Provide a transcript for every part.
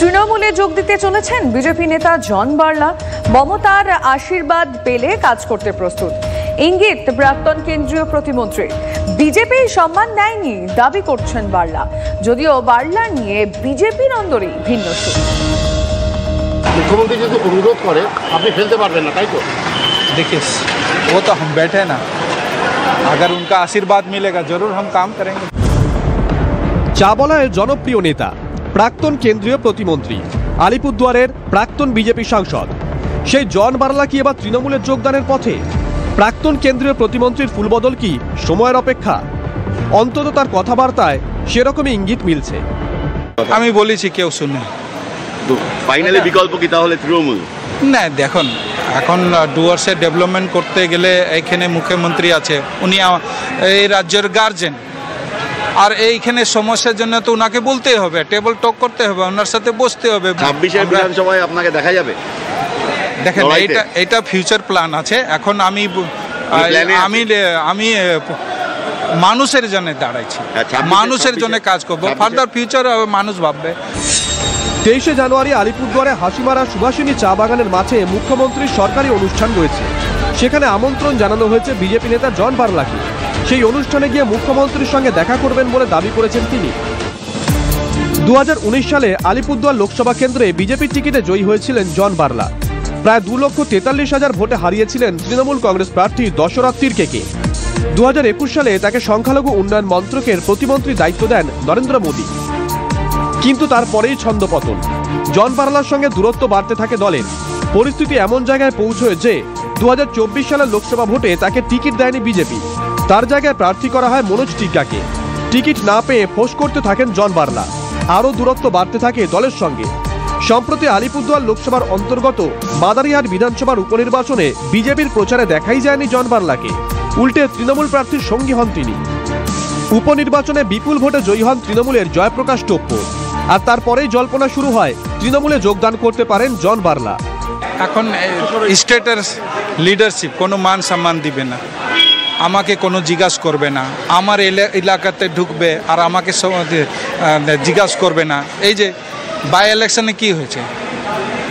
তৃণমূলে যোগ দিতে চলেছেন বিজেপি নেতা জন বার্লা। মমতার আশীর্বাদ পেলে কাজ করতে প্রস্তুত, ইঙ্গিত প্রাক্তন কেন্দ্রীয় প্রতিমন্ত্রী। বিজেপি সম্মান দেয়নি দাবি করছেন বার্লা, যদিও বার্লা নিয়ে বিজেপির অন্দরে ভিন্ন সুর। मुख्यमंत्री जो अनुरोध करे আপনি ফেলতে পারবেন না, তাই তো? देखिए वो तो हम बैठे ना, अगर उनका आशीर्वाद मिलेगा जरूर हम काम करेंगे। চাবলায়ের জনপ্রিয় নেতা, প্রাক্তন কেন্দ্রীয় প্রতিমন্ত্রী, আলিপুরদুয়ারের প্রাক্তন বিজেপি সাংসদ সেই জন বার্লা কি এবার তৃণমূলে যোগদানের পথে? প্রাক্তন কেন্দ্রীয় প্রতিমন্ত্রীর ফুলবদল কি সময়ের অপেক্ষা? অন্তত তার কথাবার্তায় সেরকমই ইঙ্গিত মিলছে। আমি বলেছি কেউ শুনে ফাইনালি বিকল্প কি তাহলে তৃণমূল? না, দেখুন এখন ডুয়ার্সে ডেভেলপমেন্ট করতে গেলে এইখানে মুখ্যমন্ত্রী আছে, উনি এই রাজ্যের গার্জেন, আর এইখানে সমস্যার জন্য তো ওনাকে বলতেই হবে, টেবল টক করতে হবে, ওনার সাথে বসতে হবে। 26 বিধানসভায় আপনাকে দেখা যাবে। দেখেন এটা ফিউচার প্ল্যান আছে। এখন আমি মানুষের জন্য দাঁড়াইছি, মানুষের জন্য কাজ করবো, ফার্দার ফিউচার মানুষ ভাববে। 23 জানুয়ারি আলিপুরদুয়ারে হাসিমারা সুভাষিনী চা বাগানের মাঠে মুখ্যমন্ত্রীর সরকারি অনুষ্ঠান রয়েছে। সেখানে আমন্ত্রণ জানানো হয়েছে বিজেপি নেতা জন বার্লাকে। সেই অনুষ্ঠানে গিয়ে মুখ্যমন্ত্রীর সঙ্গে দেখা করবেন বলে দাবি করেছেন তিনি। 2019 সালে আলিপুরদুয়ার লোকসভা কেন্দ্রে বিজেপির টিকিটে জয়ী হয়েছিলেন জন বার্লা। প্রায় 2,43,000 ভোটে হারিয়েছিলেন তৃণমূল কংগ্রেস প্রার্থী দশরথ তির্কেকে। 2021 সালে তাকে সংখ্যালঘু উন্নয়ন মন্ত্রকের প্রতিমন্ত্রী দায়িত্ব দেন নরেন্দ্র মোদী। কিন্তু তারপরেই ছন্দপতন, জন বার্লার সঙ্গে দূরত্ব বাড়তে থাকে দলের। পরিস্থিতি এমন জায়গায় পৌঁছয় যে 2024 সালের লোকসভা ভোটে তাকে টিকিট দেয়নি বিজেপি। তার জায়গায় প্রার্থী করা হয় মনোজ টিগ্গাকে। টিকিট না পেয়ে ফোঁস করতে থাকেন জন বার্লা, আরও দূরত্ব বাড়তে থাকে দলের সঙ্গে। সম্প্রতি আলিপুরদুয়ার লোকসভার অন্তর্গত মাদারিহাট বিধানসভার উপনির্বাচনে বিজেপির প্রচারে দেখাই যায়নি জন বার্লাকে, উল্টে তৃণমূল প্রার্থীর সঙ্গী হন তিনি। উপনির্বাচনে বিপুল ভোটে জয়ী হন তৃণমূলের জয়প্রকাশ টোপ্পো, আর তারপরেই জল্পনা শুরু হয় তৃণমূলে যোগদান করতে পারেন জন বার্লা। এখন স্টেটের লিডারশিপ কোনো মান সম্মান দিবে না, আমাকে কোনো জিজ্ঞাসা করবে না, আমার এলাকাতে ঢুকবে আর আমাকে জিজ্ঞাসা করবে না। এই যে বাই ইলেকশনে কি হয়েছে,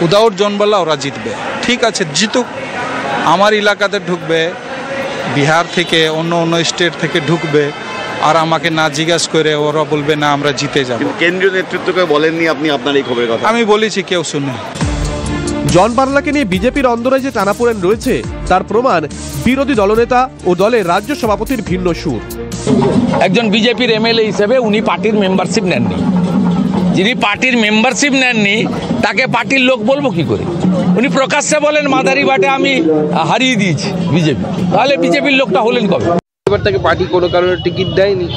উইদাউট জন বার্লা ওরা জিতবে, ঠিক আছে জিতুক, আমার এলাকাতে ঢুকবে, বিহার থেকে অন্য স্টেট থেকে ঢুকবে, আর আমাকে না জিজ্ঞাসা করে ওরা বলবে না আমরা জিতে যাব। কেন্দ্রীয় নেতৃত্বকে বলেননি আপনি আপনার এই খবরের কথা? আমি বলেছি কেউ শুনে। জন বার্লাকে নিয়ে বিজেপির অন্দরে যে টানাপোড়েন রয়েছে তার প্রমাণ বিরোধী দলনেতা ও দলের রাজ্য সভাপতির ভিন্ন সুর। একজন বিজেপির এমএলএ হিসেবে উনি পার্টির মেম্বারশিপ নেননি। যিনি পার্টির মেম্বারশিপ নেননি তাকে পার্টির লোক বলবো কি করে? উনি প্রকাশ্যে বলেন মাদারিবাটে আমি হারিয়ে দিয়েছি বিজেপি, তাহলে বিজেপির লোকটা হলেন কবে? এবার তাকে পার্টি কোনো কারণে টিকিট দেয়নি,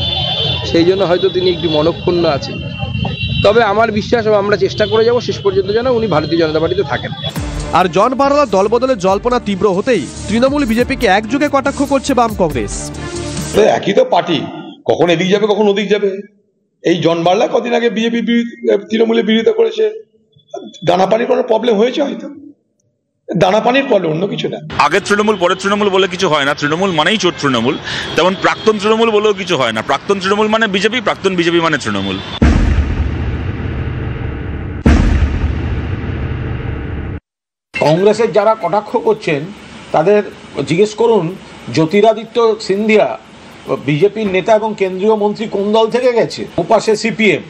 সেই জন্য হয়তো তিনি একটু মনক্ষুণ্ণ আছেন। তবে আমার বিশ্বাস আমরা চেষ্টা করে যাব শেষ পর্যন্ত যেন উনি ভারতীয় জনতা পার্টিতে থাকেন। আর জন বার্লার দলবদলের জল্পনা তীব্র হতেই তৃণমূল বিজেপিকে একযোগে কটাক্ষ করছে বাম কংগ্রেস। একই তো পার্টি, কখন এদিক যাবে কখন ওদিক যাবে। এই জন বার্লা কদিন আগে বিজেপি তৃণমূলের বিরোধিতা করেছে, দানা পানির কোনো প্রবলেম হয়েছে, হয়তো দানা পানির প্রবলেম, অন্য কিছু না। আগে তৃণমূল পরে তৃণমূল বলে কিছু হয় না, তৃণমূল মানেই চোর তৃণমূল, তেমন প্রাক্তন তৃণমূল বলেও কিছু হয় না। প্রাক্তন তৃণমূল মানে বিজেপি, প্রাক্তন বিজেপি মানে তৃণমূল। কংগ্রেসের যারা কটাক্ষ করছেন তাদের জিজ্ঞেস করুন জ্যোতিরাদিত্য সিন্ধিয়া বিজেপির নেতা এবং কেন্দ্রীয় মন্ত্রী কোন দল থেকে গেছে? ওপাশে সিপিএম,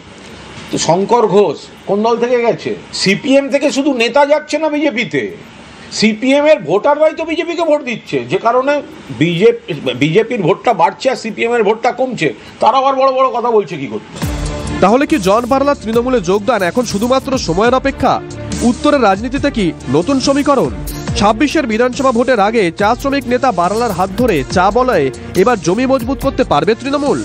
তো শঙ্কর ঘোষ কোন দল থেকে গেছে? সিপিএম থেকে শুধু নেতা যাচ্ছে না বিজেপিতে, সিপিএম এর ভোটাররাই তো বিজেপিকে ভোট দিচ্ছে, যে কারণে বিজেপির ভোটটা বাড়ছে আর সিপিএম এর ভোটটা কমছে। তারা আবার বড় বড় কথা বলছে কি করতে? তাহলে কি জন বার্লা তৃণমূলে যোগদান এখন শুধুমাত্র সময়ের অপেক্ষা? উত্তরের রাজনীতিতে কি নতুন সমীকরণ? 26 বিধানসভা ভোটের আগে চা শ্রমিক নেতা বার্লার হাত ধরে চা বলয়ে এবার জমি মজবুত করতে পারবে তৃণমূল?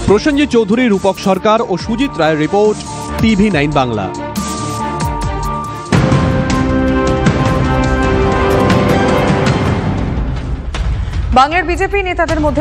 প্রসেনজিৎ চৌধুরী, রূপক সরকার ও সুজিত রায়ের রিপোর্ট, TV9 বাংলা। বাংলার বিজেপি নেতাদের মধ্যে